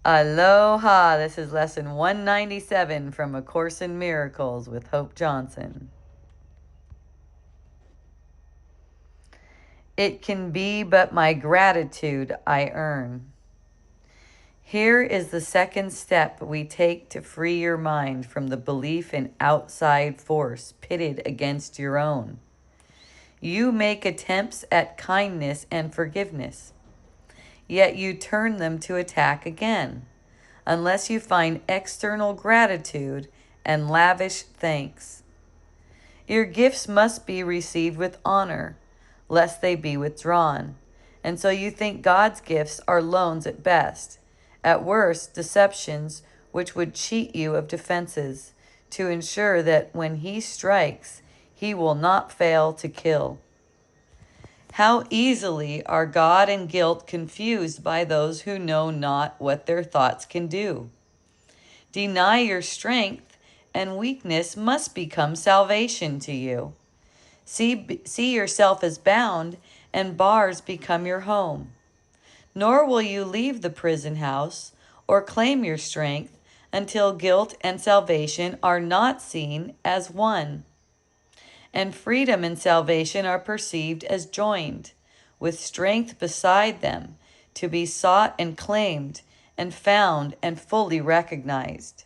Aloha! This is lesson 197 from A Course in Miracles with Hope Johnson. It can be but my gratitude I earn. Here is the second step we take to free your mind from the belief in outside force pitted against your own. You make attempts at kindness and forgiveness, yet you turn them to attack again, unless you find external gratitude and lavish thanks. Your gifts must be received with honor, lest they be withdrawn. And so you think God's gifts are loans at best, at worst deceptions which would cheat you of defenses, to ensure that when He strikes, He will not fail to kill. How easily are God and guilt confused by those who know not what their thoughts can do. Deny your strength, and weakness must become salvation to you. See yourself as bound, and bars become your home. Nor will you leave the prison house or claim your strength until guilt and salvation are not seen as one, and freedom and salvation are perceived as joined, with strength beside them, to be sought and claimed and found and fully recognized.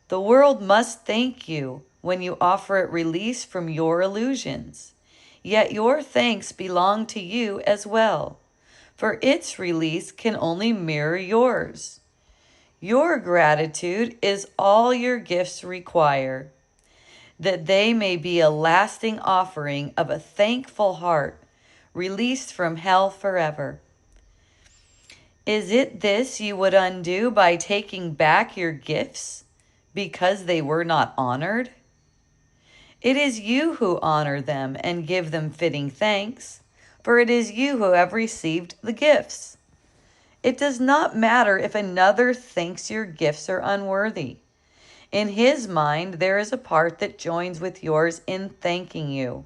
The world must thank you when you offer it release from your illusions, yet your thanks belong to you as well, for its release can only mirror yours. Your gratitude is all your gifts require, that they may be a lasting offering of a thankful heart, released from hell forever. Is it this you would undo by taking back your gifts because they were not honored? It is you who honor them and give them fitting thanks, for it is you who have received the gifts. It does not matter if another thinks your gifts are unworthy. In his mind, there is a part that joins with yours in thanking you.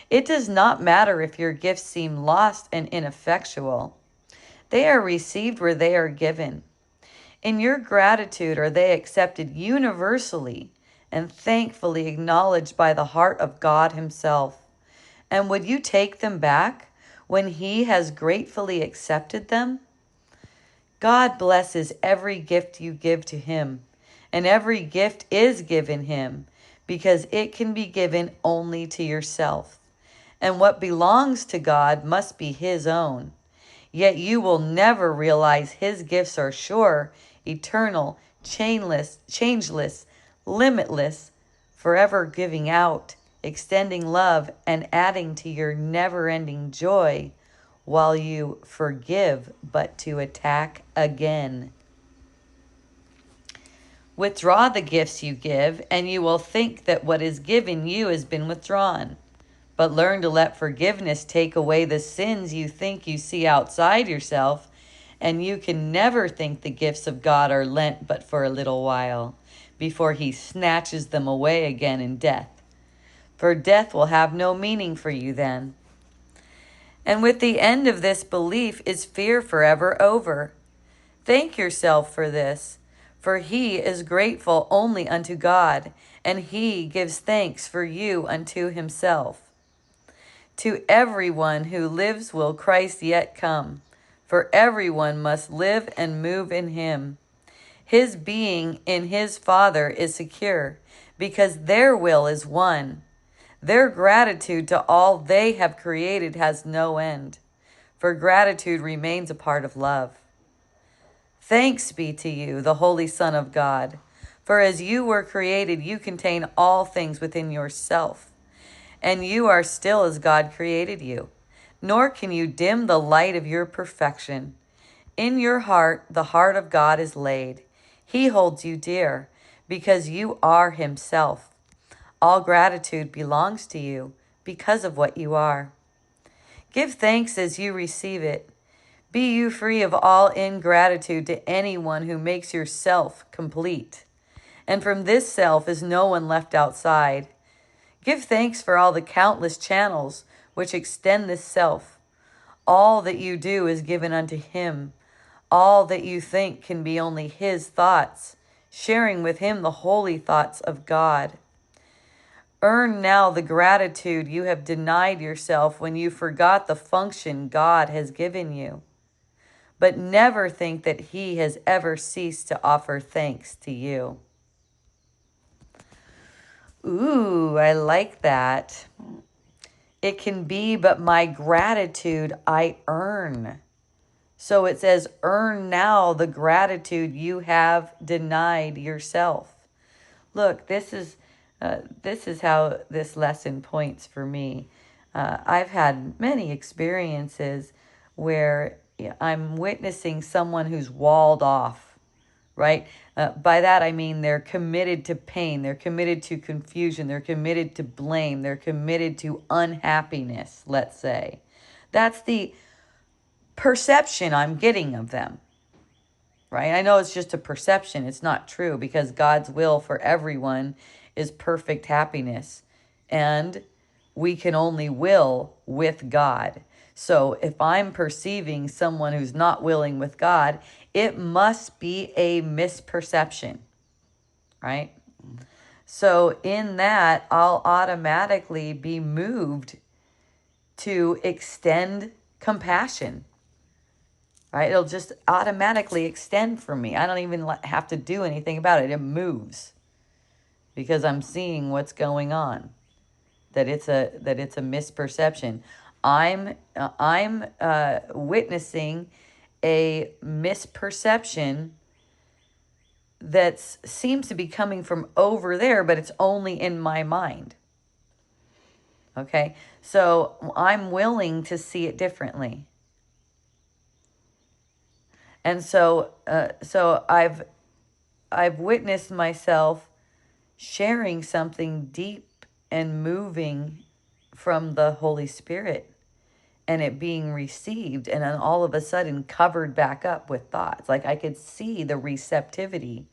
It does not matter if your gifts seem lost and ineffectual. They are received where they are given. In your gratitude are they accepted universally and thankfully acknowledged by the heart of God Himself. And would you take them back when He has gratefully accepted them? God blesses every gift you give to Him, and every gift is given Him, because it can be given only to yourself. And what belongs to God must be His own. Yet you will never realize His gifts are sure, eternal, changeless, limitless, forever giving out, extending love, and adding to your never-ending joy, while you forgive but to attack again. Withdraw the gifts you give, and you will think that what is given you has been withdrawn. But learn to let forgiveness take away the sins you think you see outside yourself, and you can never think the gifts of God are lent but for a little while, before He snatches them away again in death. For death will have no meaning for you then. And with the end of this belief is fear forever over. Thank yourself for this, for He is grateful only unto God, and He gives thanks for you unto Himself. To everyone who lives will Christ yet come, for everyone must live and move in Him. His being in His Father is secure, because their will is one. Their gratitude to all they have created has no end, for gratitude remains a part of love. Thanks be to you, the Holy Son of God, for as you were created, you contain all things within yourself, and you are still as God created you, nor can you dim the light of your perfection. In your heart, the heart of God is laid. He holds you dear, because you are Himself. All gratitude belongs to you because of what you are. Give thanks as you receive it. Be you free of all ingratitude to anyone who makes your self complete. And from this self is no one left outside. Give thanks for all the countless channels which extend this self. All that you do is given unto Him. All that you think can be only His thoughts, sharing with Him the holy thoughts of God. Earn now the gratitude you have denied yourself when you forgot the function God has given you. But never think that He has ever ceased to offer thanks to you. Ooh, I like that. It can be but my gratitude I earn. So it says, earn now the gratitude you have denied yourself. Look, this is how this lesson points for me. I've had many experiences where I'm witnessing someone who's walled off, right? By that I mean they're committed to pain, they're committed to confusion, they're committed to blame, they're committed to unhappiness, let's say. That's the perception I'm getting of them, right? I know it's just a perception. It's not true, because God's will for everyone is perfect happiness. And we can only will with God. So if I'm perceiving someone who's not willing with God, it must be a misperception, right? So in that, I'll automatically be moved to extend compassion, right? It'll just automatically extend for me. I don't even have to do anything about it. It moves because I'm seeing what's going on. That it's a misperception. I'm witnessing a misperception that seems to be coming from over there, but it's only in my mind. Okay, so I'm willing to see it differently. And so I've witnessed myself sharing something deep and moving from the Holy Spirit, and it being received, and then all of a sudden covered back up with thoughts. Like I could see the receptivity.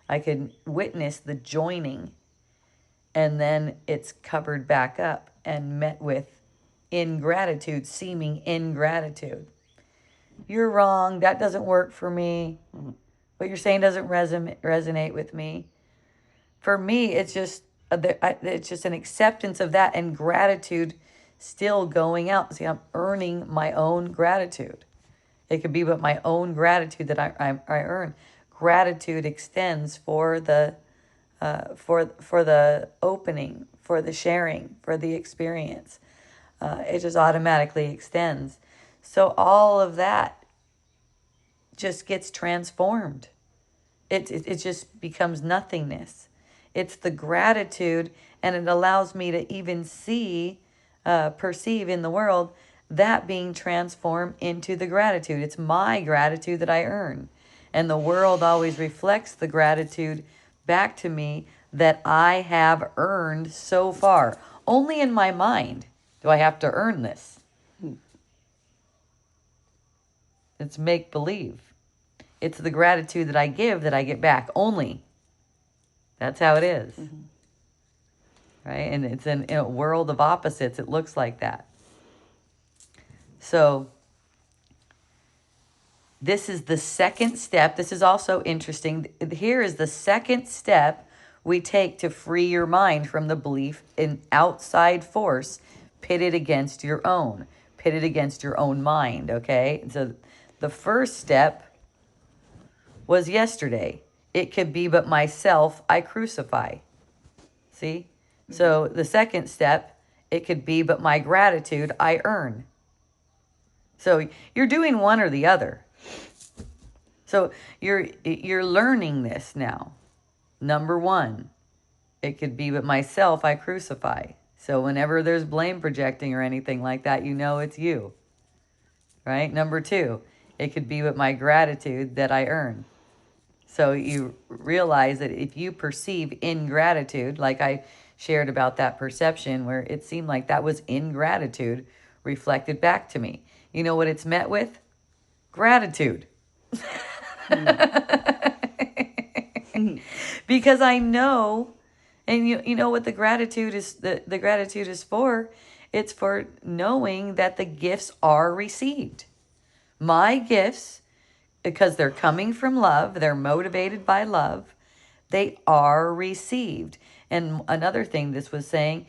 I could witness the joining, and then it's covered back up and met with ingratitude, seeming ingratitude. You're wrong. That doesn't work for me. What you're saying doesn't resonate with me. For me, it's just an acceptance of that, and gratitude still going out. See, I'm earning my own gratitude. It could be but my own gratitude that I earn. Gratitude extends for the opening, for the sharing, for the experience. It just automatically extends. So all of that just gets transformed. It just becomes nothingness. It's the gratitude, and it allows me to even perceive in the world that being transformed into the gratitude. It's my gratitude that I earn. And the world always reflects the gratitude back to me that I have earned so far. Only in my mind do I have to earn this. It's make-believe. It's the gratitude that I give that I get back only. That's how it is. Mm-hmm. Right? And it's in a world of opposites. It looks like that. So this is the second step. This is also interesting. Here is the second step we take to free your mind from the belief in outside force pitted against your own mind, okay? So the first step was yesterday. It could be but myself I crucify. See? So the second step, it could be but my gratitude I earn. So you're doing one or the other. So you're learning this now. Number one, it could be but myself I crucify. So whenever there's blame projecting or anything like that, you know it's you. Right? Number two, it could be but my gratitude that I earn. So you realize that if you perceive ingratitude, like I shared about that perception where it seemed like that was ingratitude reflected back to me. You know what it's met with? Gratitude. Because I know, and you know what the gratitude is, the gratitude is for? It's for knowing that the gifts are received. My gifts because they're coming from love, they're motivated by love, they are received. And another thing this was saying,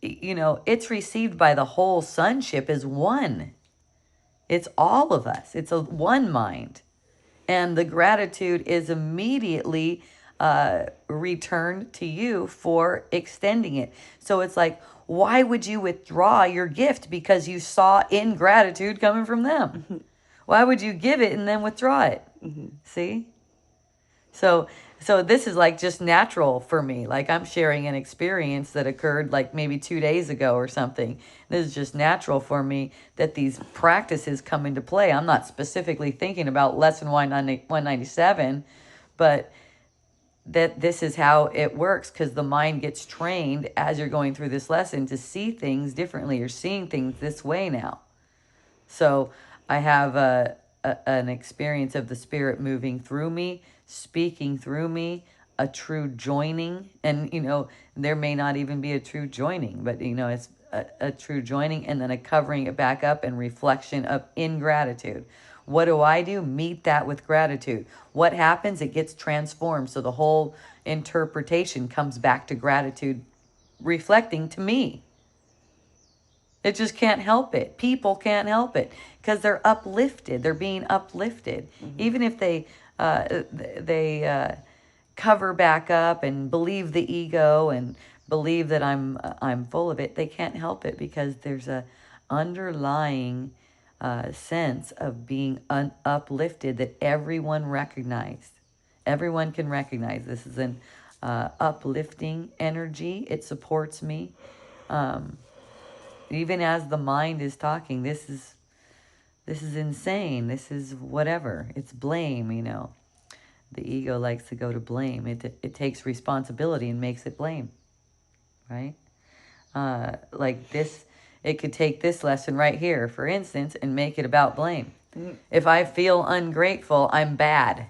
it's received by the whole sonship as one. It's all of us. It's a one mind. And the gratitude is immediately returned to you for extending it. So it's like, why would you withdraw your gift because you saw ingratitude coming from them? Why would you give it and then withdraw it? See? So this is like just natural for me. Like I'm sharing an experience that occurred like maybe 2 days ago or something. This is just natural for me that these practices come into play. I'm not specifically thinking about lesson 197, but that this is how it works, because the mind gets trained as you're going through this lesson to see things differently. You're seeing things this way now. So I have an experience of the Spirit moving through me, speaking through me, a true joining. And, there may not even be a true joining, but, it's a true joining, and then a covering it back up and reflection of ingratitude. What do? Meet that with gratitude. What happens? It gets transformed. So the whole interpretation comes back to gratitude, reflecting to me. It just can't help it. People can't help it because they're uplifted. They're being uplifted. Even if they cover back up and believe the ego and believe that I'm full of it, they can't help it because there's a underlying sense of being uplifted that everyone recognized. Everyone can recognize this is an uplifting energy. It supports me. Even as the mind is talking, this is insane. This is whatever. It's blame, The ego likes to go to blame. It takes responsibility and makes it blame, right? Like this, it could take this lesson right here, for instance, and make it about blame. If I feel ungrateful, I'm bad.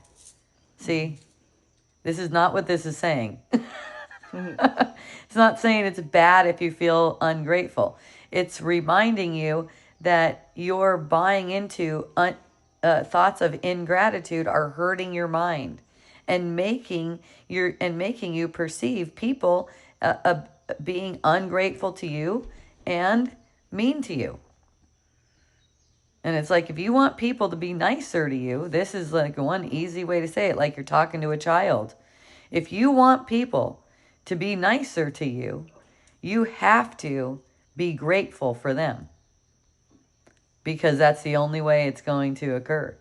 See, this is not what this is saying. It's not saying it's bad if you feel ungrateful. It's reminding you that you're buying into thoughts of ingratitude are hurting your mind and making you perceive people being ungrateful to you and mean to you. And it's like, if you want people to be nicer to you, this is like one easy way to say it, like you're talking to a child. If you want people to be nicer to you, you have to be grateful for them, because that's the only way it's going to occur.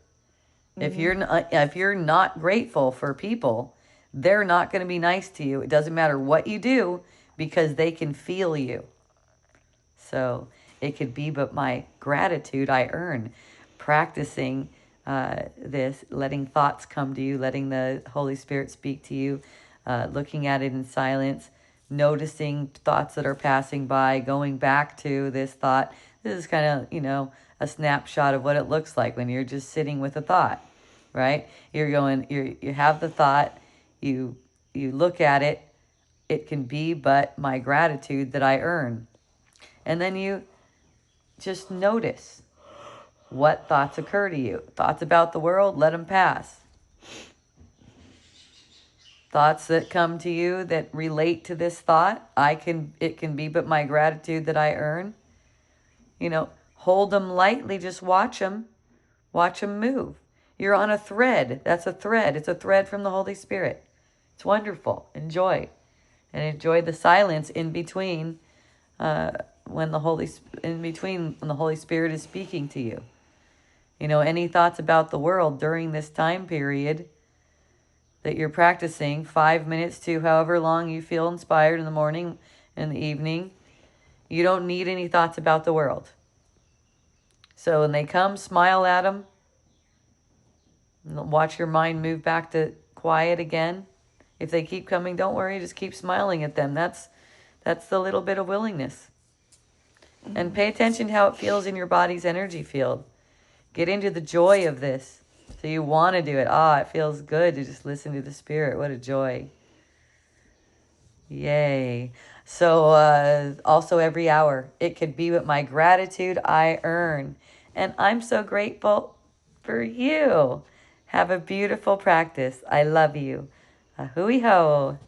If you're not grateful for people, they're not going to be nice to you. It doesn't matter what you do, because they can feel you. So it could be but my gratitude I earn. Practicing this, letting thoughts come to you, letting the Holy Spirit speak to you, looking at it in silence, noticing thoughts that are passing by, going back to this thought. This is kind of, a snapshot of what it looks like when you're just sitting with a thought, right? You have the thought, you look at it, it can be but my gratitude that I earn. And then you just notice what thoughts occur to you. Thoughts about the world, let them pass. Thoughts that come to you that relate to this thought, it can be but my gratitude that I earn. Hold them lightly, just watch them. Watch them move. You're on a thread. That's a thread. It's a thread from the Holy Spirit. It's wonderful. Enjoy. And enjoy the silence in between when the Holy Spirit is speaking to you. Any thoughts about the world during this time period that you're practicing, 5 minutes to however long you feel inspired in the morning and the evening, you don't need any thoughts about the world. So when they come, smile at them. Watch your mind move back to quiet again. If they keep coming, don't worry, just keep smiling at them. That's the little bit of willingness. And pay attention to how it feels in your body's energy field. Get into the joy of this. So you want to do it. It feels good to just listen to the Spirit. What a joy. Yay. So also every hour, it could be with my gratitude I earn. And I'm so grateful for you. Have a beautiful practice. I love you. A hooey ho.